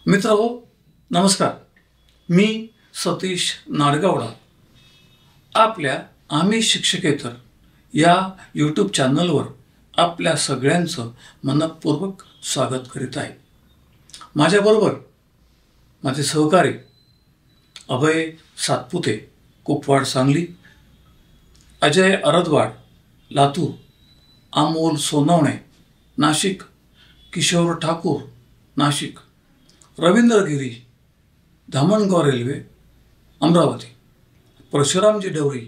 मित्रहो, नमस्कार. मी सतीश नाडगावडा आपल्या आम्ही शिक्षकेतर या यूट्यूब चॅनलवर आपल्या सगळ्यांचं मनपूर्वक स्वागत करीत आहे. माझ्याबरोबर माझे सहकारी अभय सातपुते, कुपवाड सांगली, अजय अरदवाड लातूर, अमोल सोनवणे नाशिक, किशोर ठाकूर नाशिक, रवींद्र गिरी धामणगाव रेल्वे अमरावती, परशुरामजी डवरी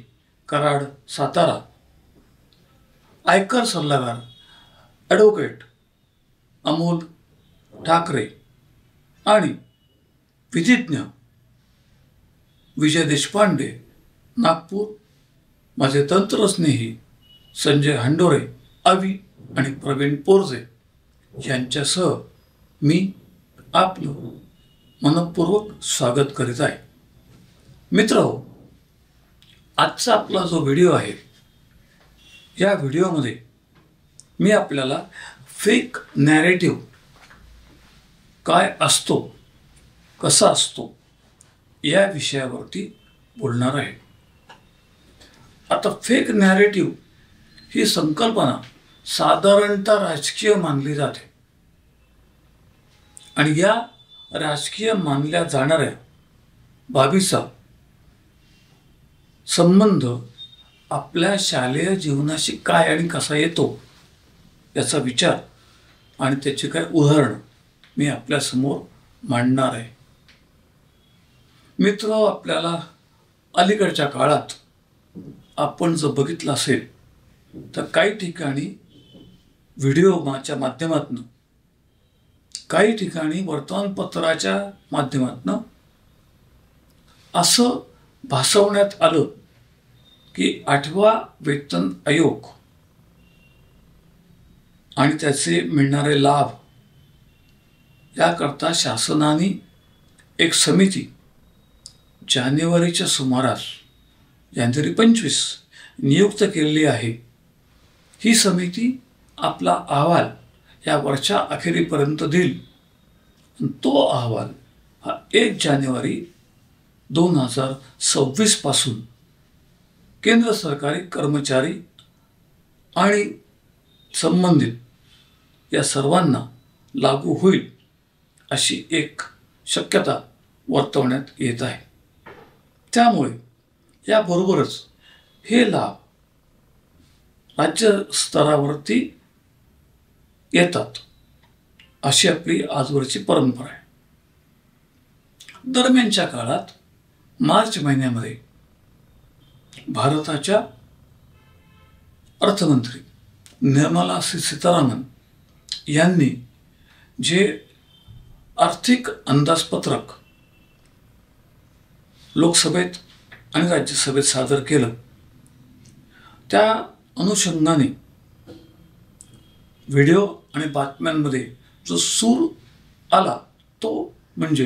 कराड सातारा, आयकर सल्लागार ॲडव्होकेट अमोल ठाकरे आणि विधिज्ञ विजय देशपांडे नागपूर, माझे तंत्रस्नेही संजय हंडोरे आवी आणि प्रवीण पोरजे यांच्यासह मी आपलं मनपूर्वक स्वागत करीत आहे. मित्रहो, आजचा आपला जो व्हिडिओ आहे, या व्हिडिओमध्ये मी आपल्याला फेक नॅरेटिव्ह काय असतो, कसा असतो या विषयावरती बोलणार आहे. आता फेक नॅरेटिव्ह ही संकल्पना साधारणतः राजकीय मानली जाते आणि या राजकीय मानल्या जाणाऱ्या बाबीचा संबंध आपल्या शालेय जीवनाशी काय आणि कसा येतो याचा विचार आणि त्याची काय उदाहरण मी आपल्यासमोर मांडणार आहे. मित्र, आपल्याला अलीकडच्या काळात आपण जर बघितलं असेल तर काही ठिकाणी व्हिडिओच्या माध्यमातून, काही ठिकाणी वर्तमानपत्राच्या माध्यमातून असं भासवण्यात आलं की 8वा वेतन आयोग आणि त्याचे मिळणारे लाभ याकरता शासनाने एक समिती जानेवारीच्या सुमारास, जानेवारी 25 नियुक्त केलेली आहे. ही समिती आपला अहवाल या वर्षा अखेरीपर्यंत देईल. तो अहवाल हा 1 जानेवारी 2026 पासून केंद्र सरकारी कर्मचारी आणि संबंधित या सर्वांना लागू होईल अशी एक शक्यता वर्तवण्यात येत आहे. त्यामुळे याबरोबरच हे लाभ राज्य स्तरावरती येतात अशी आपली आजवरची परंपरा आहे. दरम्यानच्या काळात मार्च महिन्यामध्ये भारताच्या अर्थमंत्री निर्मला सीतारामन यांनी जे आर्थिक अंदाजपत्रक लोकसभेत आणि राज्यसभेत सादर केलं, त्या अनुषंगाने व्हिडिओ आणि बातम्यांमध्ये जो सूर आला तो म्हणजे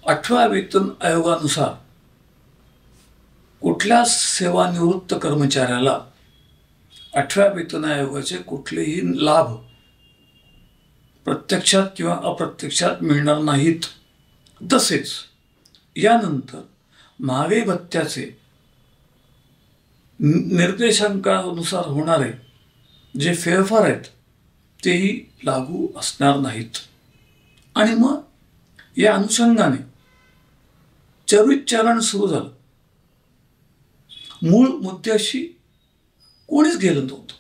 8व्या वेतन आयोगानुसार कुठल्या सेवानिवृत्त कर्मचाऱ्याला 8व्या वेतन आयोगाचे कुठलेही लाभ प्रत्यक्षात किंवा अप्रत्यक्षात मिळणार नाहीत. तसेच यानंतर महागाई भत्त्याचे निर्देशांकानुसार होणारे जे फेरफार आहेत तेही लागू असणार नाहीत. आणि मग या अनुषंगाने चरित चरण सुरू झालं. मूळ मुद्द्याशी कोणीच गेलं नव्हतं,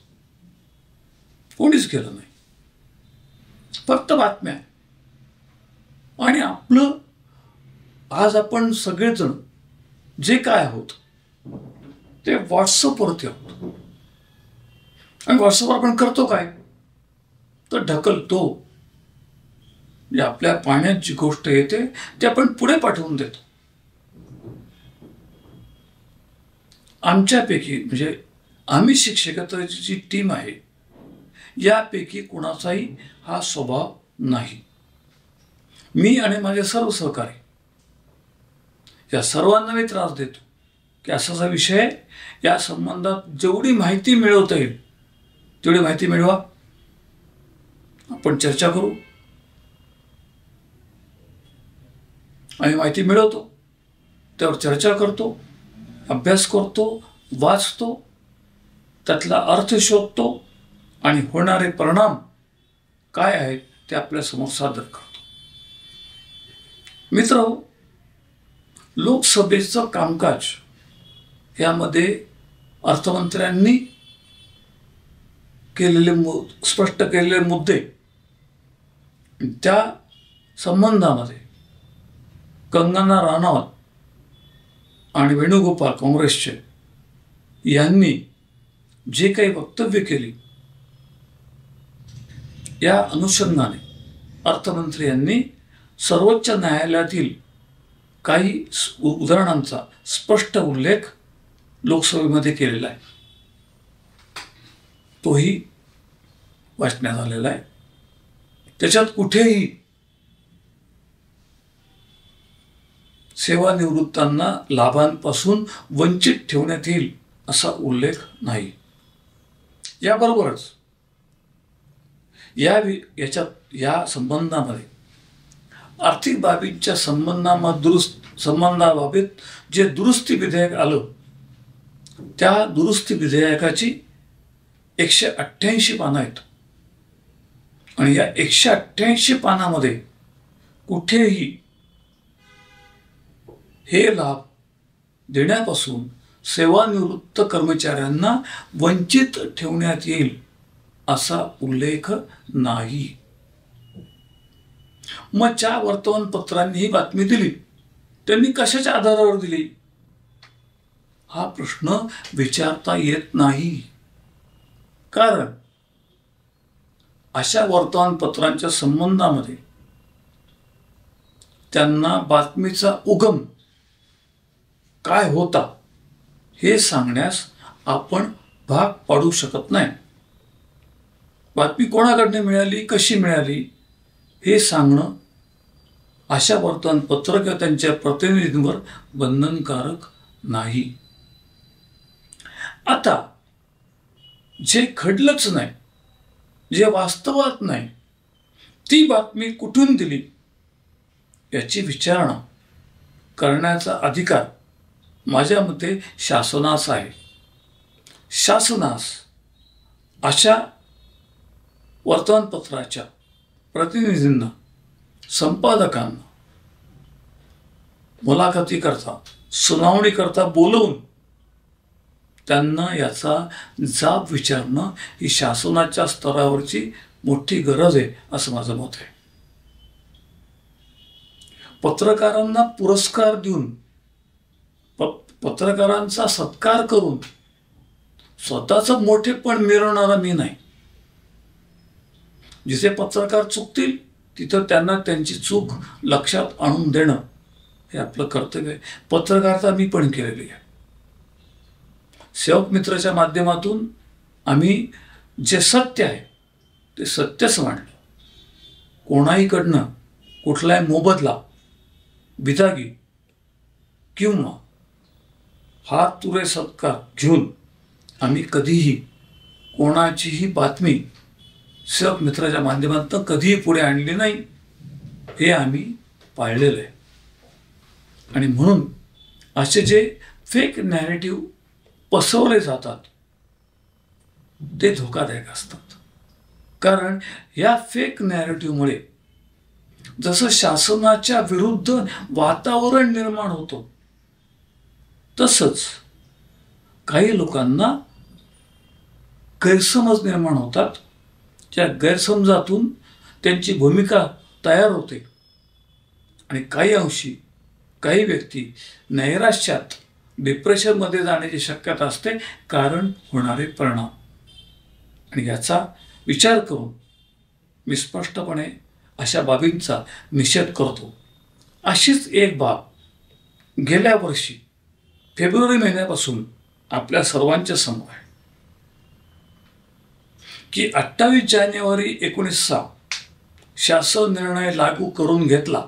कोणीच गेलं नाही, फक्त बातम्या. आणि आपलं आज आपण सगळेजण जे काय आहोत ते व्हॉट्सअपवरती आहोत. आणि व्हॉट्सअपवर आपण करतो काय तर ढकलतो. म्हणजे आपल्या पाण्यात जी गोष्ट येते ती आपण पुढे पाठवून देतो. आमच्यापैकी म्हणजे आम्ही शिक्षकाची जी टीम आहे यापैकी कुणाचाही हा स्वभाव नाही. मी आणि माझे सर्व सहकारी या सर्वांना मी त्रास देतो की असाचा विषय, या संबंधात जेवढी माहिती मिळवता येईल तेवढी माहिती मिळवा, आपण चर्चा करू आम्ही माहिती मिळवतो, त्यावर चर्चा करतो, अभ्यास करतो, वाचतो, त्यातला अर्थ शोधतो आणि होणारे परिणाम काय आहेत ते आपल्यासमोर सादर करतो. मित्र, लोकसभेचं कामकाज यामध्ये अर्थमंत्र्यांनी स्पष्ट केलेले मुद्दे, त्या संबंधामध्ये कंगना राणावत आणि वेणुगोपाल काँग्रेसचे यांनी जे काही वक्तव्य केली, या अनुषंगाने अर्थमंत्री यांनी सर्वोच्च न्यायालयातील काही उदाहरणांचा स्पष्ट उल्लेख लोकसभेमध्ये केलेला आहे. तोही वाचण्यात आलेला आहे. त्याच्यात कुठेही सेवानिवृत्तांना लाभांपासून वंचित ठेवण्यात येईल असा उल्लेख नाही. याबरोबरच या संबंधामध्ये आर्थिक बाबींच्या संबंधाबाबत जे दुरुस्ती विधेयक आलं, त्या दुरुस्ती विधेयकाची 188 पानं आहेत आणि या 188 पानामध्ये कुठेही हे लाभ देण्यापासून सेवानिवृत्त कर्मचाऱ्यांना वंचित ठेवण्यात येईल असा उल्लेख नाही. मग ज्या वर्तमानपत्रांनी ही बातमी दिली, त्यांनी कशाच्या आधारावर दिली हा प्रश्न विचारता येत नाही. कारण अशा वर्तमानपत्रांच्या संबंधामध्ये त्यांना बातमीचा उगम काय होता हे सांगण्यास आपण भाग पाडू शकत नाही. बातमी कोणाकडनं मिळाली, कशी मिळाली हे सांगणं अशा वर्तमानपत्र किंवा त्यांच्या प्रतिनिधींवर बंधनकारक नाही. आता जे घडलंच नाही, जे वास्तवात नाही, ती बातमी कुठून दिली याची विचारणा करण्याचा अधिकार माझ्या मते शासनास आहे. शासनास अशा वर्तमानपत्राच्या प्रतिनिधींना, संपादकांना मुलाखती करता, सुनावणी करता बोलवून त्यांना याचा जाब विचारणं ही शासनाच्या स्तरावरची मोठी गरज आहे असं माझं मत आहे. पत्रकारांना पुरस्कार देऊन, पत्रकारांचा सत्कार करून स्वतःचं मोठेपण मिरवणारा मी नाही. जिथे पत्रकार चुकतील तिथं त्यांना त्यांची चूक लक्षात आणून देणं हे आपलं कर्तव्य आहे. पत्रकारिता मी पण केलेली आहे. सेवक मित्राच्या माध्यमातून आम्ही जे सत्य आहे ते सत्यच मांडलं. कोणाहीकडनं कुठलाही मोबदला, बिदागी किंवा हात तुरे सत्कार घेऊन आम्ही कधीही कोणाचीही बातमी सेवक मित्राच्या माध्यमातून कधीही पुढे आणली नाही. हे आम्ही पाळलेलं आहे. आणि म्हणून असे जे फेक नॅरेटिव्ह पसरवले जातात ते धोकादायक असतात. कारण या फेक नॅरेटिव्हमुळे जसं शासनाच्या विरुद्ध वातावरण निर्माण होतं, तसंच काही लोकांना गैरसमज निर्माण होतात. त्या गैरसमजातून त्यांची भूमिका तयार होते आणि काही अंशी काही व्यक्ती नैराश्यात, डिप्रेशनमध्ये जाण्याची शक्यता असते, कारण होणारे परिणाम. आणि याचा विचार करून मी स्पष्टपणे अशा बाबींचा निषेध करतो. अशीच एक बाब गेल्या वर्षी फेब्रुवारी महिन्यापासून आपल्या सर्वांच्या समोर आहे की 28 जानेवारी 19 शासन निर्णय लागू करून घेतला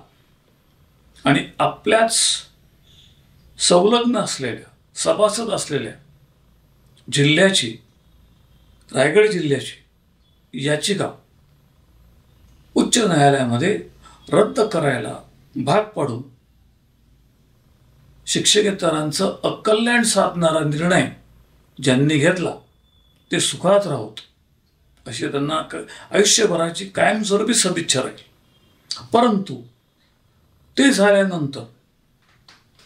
आणि आपल्याच संलग्न असलेल्या, सभासद असलेल्या जिल्ह्याची, रायगड जिल्ह्याची याचिका उच्च न्यायालयामध्ये रद्द करायला भाग पाडून शिक्षकेतरांचं अकल्याण साधणारा निर्णय ज्यांनी घेतला ते सुखात राहोत अशी त्यांना आयुष्यभराची कायमस्वरूपी सदिच्छा राहील. परंतु ते झाल्यानंतर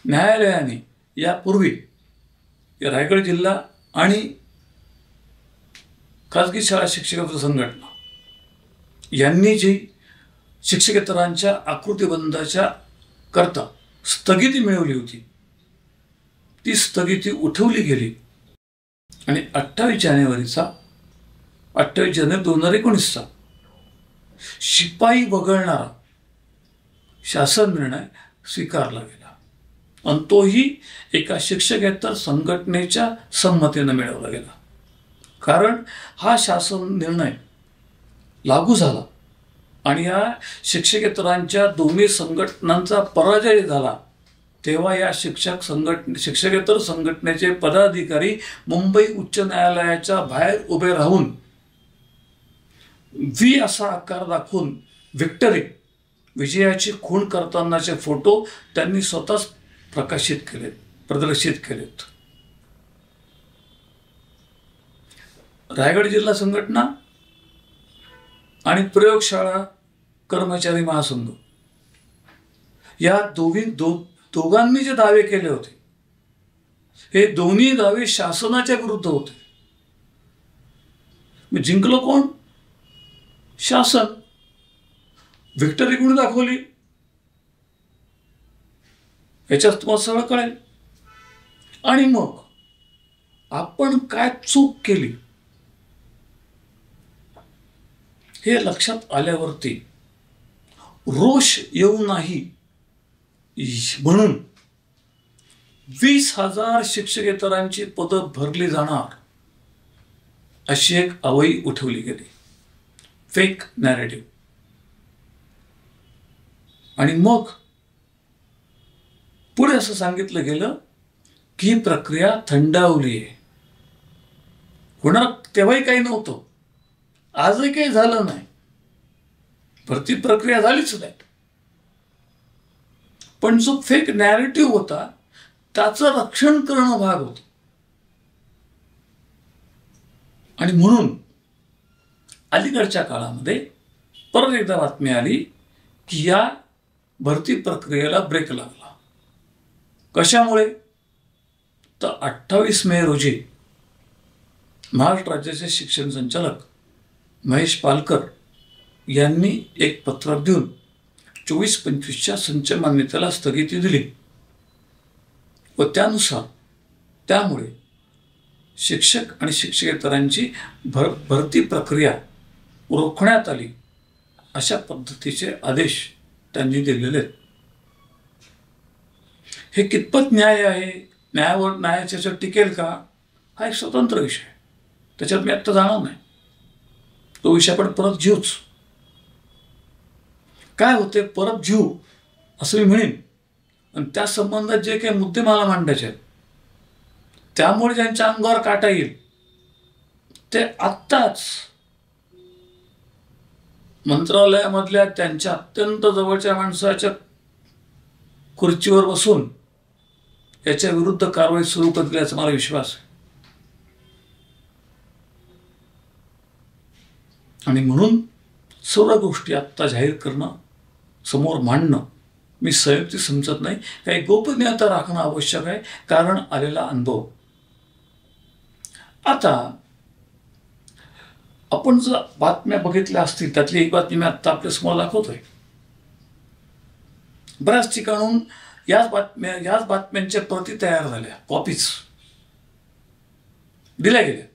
न्यायालयाने यापूर्वी रायगड जिल्हा आणि खाजगी शाळा शिक्षकेतर संघटना यांनी जी शिक्षकेतरांच्या आकृतीबंधाच्या करता स्थगिती मिळवली होती ती स्थगिती उठवली गेली आणि 28 जानेवारी 2019 शिपाई वगळणारा शासन निर्णय स्वीकारला गेला आणि तोही एका शिक्षकेतर संघटनेच्या संमतीने मिळवला गेला. कारण हा शासन निर्णय लागू झाला आणि या शिक्षकेतरांच्या दोन्ही संघटनांचा पराजय झाला तेव्हा या शिक्षकेतर संघटनेचे पदाधिकारी मुंबई उच्च न्यायालयाच्या बाहेर उभे राहून व्ही असा आकार दाखवून विक्टरी विजयाची खूण करतानाचे फोटो त्यांनी स्वतःच प्रदर्शित केलेत. रायगड जिल्हा संघटना आणि प्रयोगशाळा कर्मचारी महासंघ या दोघांनी जे दावे केले होते हे दोन्ही दावे शासनाच्या विरुद्ध होते. मग जिंकलं कोण? शासन. विक्टरी कोणी दाखवली याच्यात तुम्हाला सगळं कळेल. आणि मग आपण काय चूक केली हे लक्षात आल्यावरती रोष येऊ नाही म्हणून 20,000 शिक्षकेतरांची पदं भरली जाणार अशी एक अवई उठवली गेली, फेक नॅरेटिव्ह. आणि मग पुढे असं सांगितलं गेलं की ही प्रक्रिया थंडावली आहे. होणार तेव्हाही काही नव्हतं, आजही काही झालं नाही, भरती प्रक्रिया झालीच नाही. पण जो फेक नॅरेटिव्ह होता त्याचं रक्षण करणं भाग होतं. आणि म्हणून अलीकडच्या काळामध्ये परत एकदा बातमी आली की या भरती प्रक्रियेला ब्रेक लागला. कशामुळे? तर 28 मे रोजी महाराष्ट्र राज्याचे शिक्षण संचालक महेश पालकर यांनी एक पत्र देऊन 24-25च्या संच मान्यतेला स्थगिती दिली व त्यामुळे शिक्षक आणि शिक्षकेतरांची भरती प्रक्रिया रोखण्यात आली अशा पद्धतीचे आदेश त्यांनी दिलेले आहेत. हे कितपत न्याय आहे, न्यायाच्या टिकेल का, हा एक स्वतंत्र विषय, त्याच्यात मी आत्ता जाणार नाही. तो विषय आपण परत घेऊच. काय होते परत घेऊ असं मी म्हणेन. आणि त्या संबंधात जे काही मुद्दे मला मांडायचे आहेत त्यामुळे ज्यांच्या अंगावर काटा येईल ते आत्ताच मंत्रालयामधल्या त्यांच्या अत्यंत जवळच्या माणसाच्या खुर्चीवर बसून याच्या विरुद्ध कारवाई सुरू करतील याचा मला विश्वास आहे. आणि म्हणून सर्व गोष्टी आत्ता जाहीर करणं, समोर मांडणं मी संयुक्ती समजत नाही. काही गोपनीयता राखणं आवश्यक आहे, कारण आलेला अनुभव. आता आपण जर बातम्या बघितल्या असतील त्यातली एक बातमी मी आत्ता आपल्या समोर दाखवतोय. बऱ्याच ठिकाणून याच बातम्यांच्या प्रती तयार झाल्या, कॉपीज दिल्या गेल्या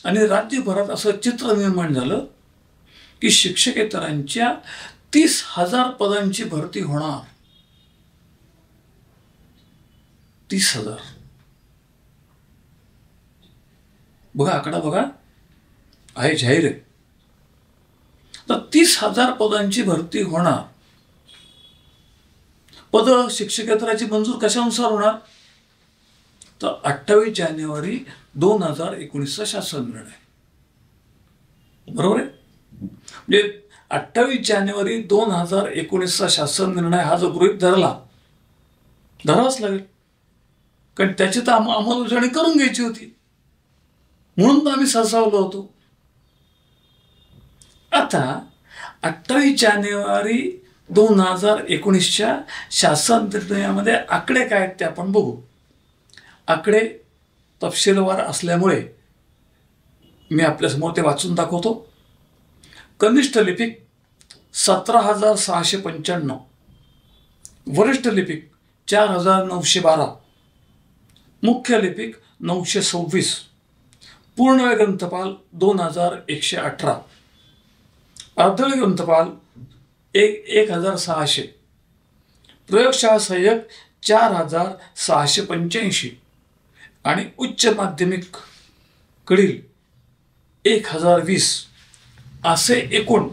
आणि राज्यभरात असं चित्र निर्माण झालं की शिक्षकेतरांच्या 30,000 पदांची भरती होणार. 30,000. बघा आकडा, बघा आहे, जाहीर आहे. तर 30,000 पदांची भरती होणार. पद शिक्षकेतराची मंजूर कशानुसार होणार? तर 28 जानेवारी 2019 शासन निर्णय. बरोबर आहे. म्हणजे 28 जानेवारी 2019 शासन निर्णय हा जो गृहीत धरला धरावंच लागेल, कारण त्याची तर अंमलबजावणी करून घ्यायची होती, म्हणून तर आम्ही सरसावलो होतो. आता 28 जानेवारी 2019च्या शासन निर्णयामध्ये आकडे काय आहेत ते आपण बघू. आकडे तपशीलवार असल्यामुळे मी आपल्यासमोर ते वाचून दाखवतो. कनिष्ठ लिपिक 17,695, वरिष्ठ लिपिक 4,912, मुख्य लिपिक 926, पूर्णवेळ ग्रंथपाल 2,118, अर्धवेळ ग्रंथपाल 1,600, प्रयोगशाळा सहाय्यक 4,685 आणि उच्च माध्यमिक कडील 1,020 असे एकूण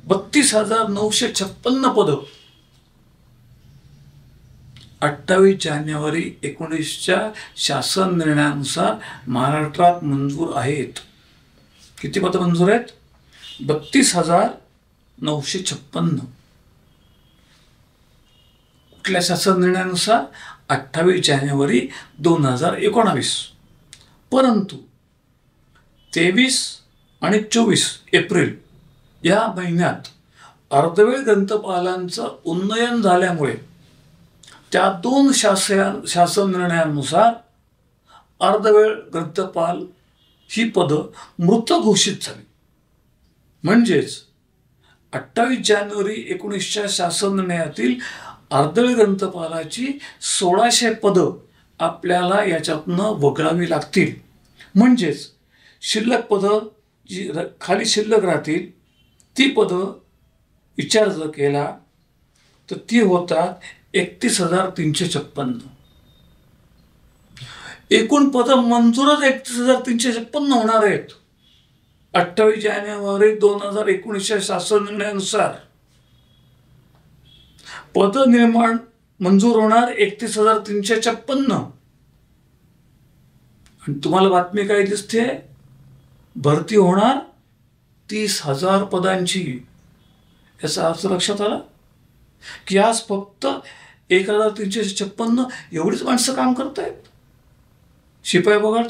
32,956 पदं 28 जानेवारी 19च्या शासन निर्णयानुसार महाराष्ट्रात मंजूर आहेत. किती पदं मंजूर आहेत? 32,956. कुठल्या शासन निर्णयानुसार? 28 जानेवारी 2019. परंतु 23 आणि 24 एप्रिल या महिन्यात अर्धवेळ ग्रंथपालांचं उन्नयन झाल्यामुळे त्या 2 शासन निर्णयानुसार अर्धवेळ ग्रंथपाल ही पदं मृत घोषित झाली. म्हणजेच 28 जानेवारी 19च्या शासन निर्णयातील अर्धवेळ ग्रंथपालाची 1,600 पदं आपल्याला याच्यातनं वगळावी लागतील. म्हणजेच शिल्लक पदं जी खाली शिल्लक राहतील ती पदं विचार जर केला तर ती होतात 31,356. एकूण पदं मंजूरच 31,356 होणार आहेत 28 जानेवारी 2019च्या शासन निर्णयानुसार. पद निर्माण मंजूर होणार 31,356. आणि तुम्हाला बातमी काय दिसते? भरती होणार 30,000 पदांची. याचा अर्थ लक्षात आला की आज फक्त 1,356 एवढीच माणसं काम करतायत. शिपाई बघा,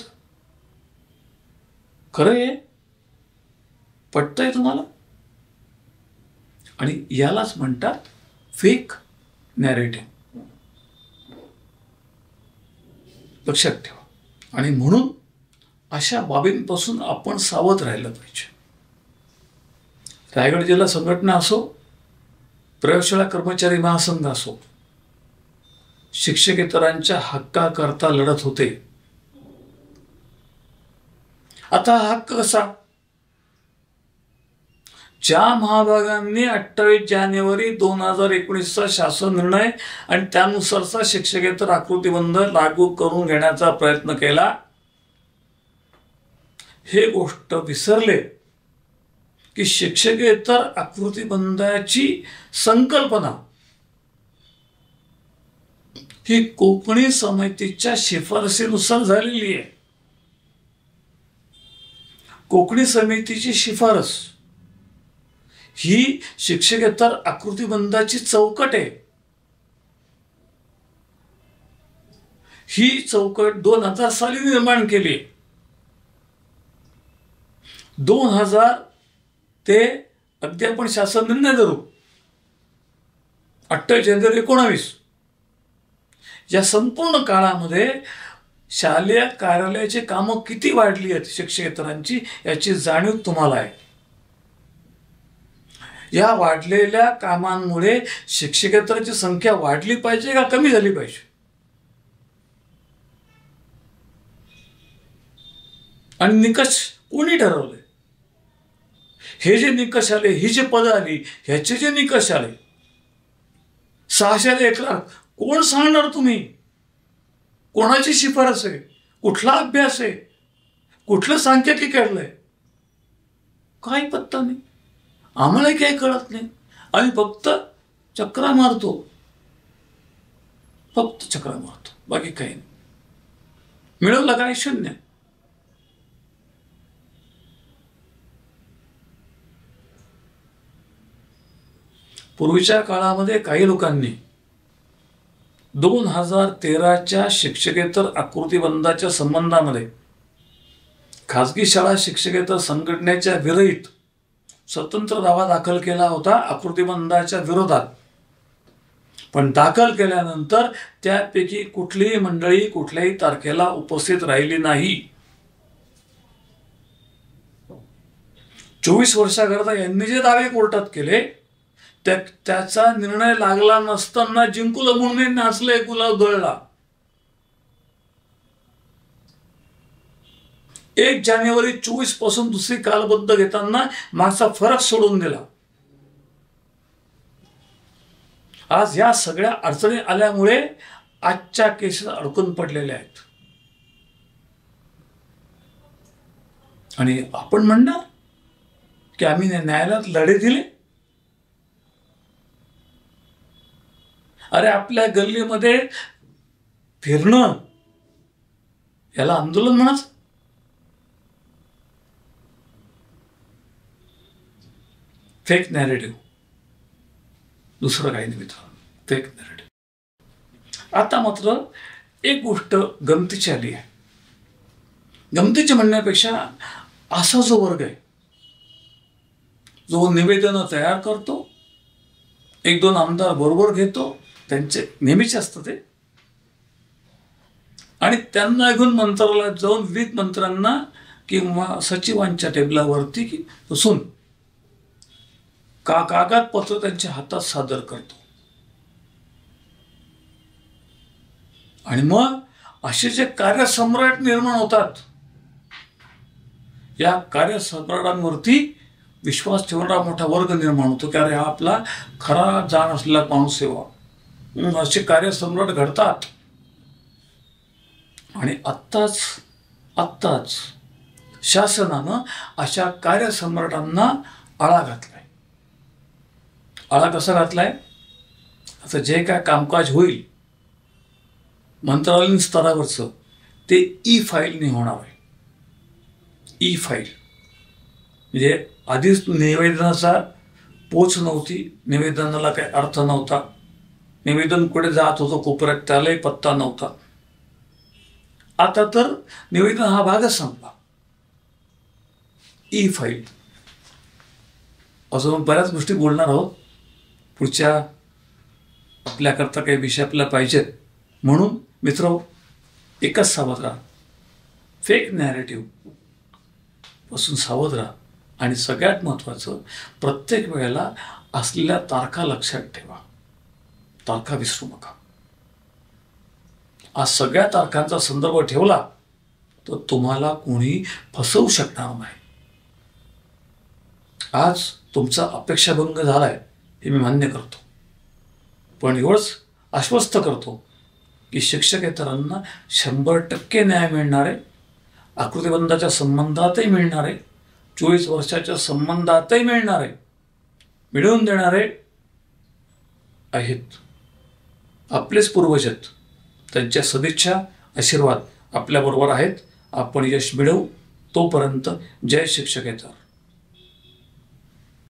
खरं आहे? पटतंय तुम्हाला? आणि यालाच म्हणतात फेक नॅरेटिव्ह. लक्षात ठेवा. आणि म्हणून अशा बाबींपासून आपण सावध राहिलं पाहिजे. रायगड जिल्हा संघटना असो, प्रयोगशाळा कर्मचारी महासंघ असो, शिक्षकेतरांच्या हक्काकरता लढत होते. आता हा हक्क कसा? ज्या महाभागांनी 28 जानेवारी 2019चा शासन निर्णय आणि त्यानुसारचा शिक्षकेतर आकृतीबंध लागू करून घेण्याचा प्रयत्न केला, हे गोष्ट विसरले की शिक्षकेतर आकृतीबंधाची संकल्पना ही कोकणी समितीच्या शिफारसीनुसार झालेली आहे. कोकणी समितीची शिफारस ही शिक्षकेतर आकृतीबंधाची चौकट आहे. ही चौकट 2000 साली निर्माण केली. 2000 ते अगदी आपण शासन निर्णय धरू 28 जानेवारी 19 या संपूर्ण काळामध्ये शालेय कार्यालयाची कामं किती वाढली आहेत शिक्षकेतरांची याची जाणीव तुम्हाला आहे. या वाढलेल्या कामांमुळे शिक्षकेतरांची संख्या वाढली पाहिजे का कमी झाली पाहिजे? आणि निकष कोणी ठरवले? हे जे निकष आले, ही जे पद आली, ह्याचे जे निकष आले 600 1,00,000 कोण सांगणार? तुम्ही कोणाची शिफारस आहे? कुठला अभ्यास आहे? कुठलं सांख्यिकी काढलंय? काही पत्ता नाही. आम्हालाही काही कळत नाही. आम्ही फक्त चक्रा मारतो, बाकी काही नाही. मिळवलं काय? 0. पूर्वीच्या काळामध्ये काही लोकांनी 2013च्या शिक्षकेतर आकृतीबंधाच्या संबंधामध्ये खाजगी शाळा शिक्षकेतर संघटनेच्या विरहित स्वतंत्र दावा दाखल केला होता आकृतीबंधाच्या विरोधात. पण दाखल केल्यानंतर त्यापैकी कुठलीही मंडळी कुठल्याही तारखेला उपस्थित राहिली नाही. 24 वर्षाकरता यांनी जे दावे कोर्टात केले त्याचा निर्णय लागला नसताना जिंकूला म्हणून नाचले, गुलाब गळला. 1 जानेवारी 24 पासून दुसरी कालबद्ध घेताना मागचा फरक सोडून दिला. आज या सगळ्या अडचणी आल्यामुळे आजच्या केसेस अडकून पडलेल्या आहेत. आणि आपण म्हणणार की आम्ही न्यायालयात लढे दिले. अरे आपल्या गल्लीमध्ये फिरणं याला आंदोलन म्हणाच. फेक नॅरेटिव्ह, दुसरं काही नाही मित्रांनो, फेक नॅरेटिव्ह. आता मात्र एक गोष्ट गमतीची आली आहे. गमतीची म्हणण्यापेक्षा असा जो वर्ग आहे जो निवेदनं तयार करतो, 1-2 आमदार बरोबर घेतो, त्यांचे नेहमीचे असतं ते, आणि त्यांना घेऊन मंत्रालयात जाऊन विविध मंत्र्यांना किंवा सचिवांच्या टेबलावरती बसून कागदपत्र त्यांच्या हातात सादर करतो. आणि मग असे जे कार्यसम्राट निर्माण होतात, या कार्यसम्राटांवरती विश्वास ठेवणारा मोठा वर्ग निर्माण होतो की अरे हा आपला खरा जाण असलेला माणूस सेवा. असे कार्यसम्राट घडतात. आणि आत्ताच शासनानं अशा कार्यसम्राटांना आळा घातलाय. आळा कसा घातलाय? आता जे काय कामकाज होईल मंत्रालयीन स्तरावरचं ते ई-फाईलने होणार आहे. ई-फाईल म्हणजे आधीच निवेदनाचा पोच नव्हती, निवेदनाला काही अर्थ नव्हता, निवेदन कुठे जात होतं कोपऱ्यात त्यालाही पत्ता नव्हता. आता तर निवेदन हा भागच संपला. ई-फाईल. अजून बऱ्याच गोष्टी बोलणार आहोत. पुढच्या आपल्याकरता काही विषय आपल्याला पाहिजेत. म्हणून मित्र, एकच सावध राहा, फेक नॅरेटिव्ह पासून सावध राहा. आणि सगळ्यात महत्त्वाचं, प्रत्येक वेळेला असलेल्या तारखा लक्षात ठेवा. तारखा विसरू नका. आज सगळ्या तारखांचा संदर्भ ठेवला तर तुम्हाला कोणी फसवू शकणार नाही. आज तुमचा अपेक्षाभंग झालाय हे मी मान्य करतो, पण एवढंच आश्वस्त करतो की शिक्षकेतरांना 100% न्याय मिळणार आहे. आकृतीबंधाच्या संबंधातही मिळणार आहे, 24 वर्षाच्या संबंधातही मिळणार आहे, मिळवून देणारे आहेत. आपलेच पूर्वज आहेत, त्यांच्या सदिच्छा आशीर्वाद आपल्याबरोबर आहेत. आपण यश मिळवू. तोपर्यंत जय शिक्षकेतर.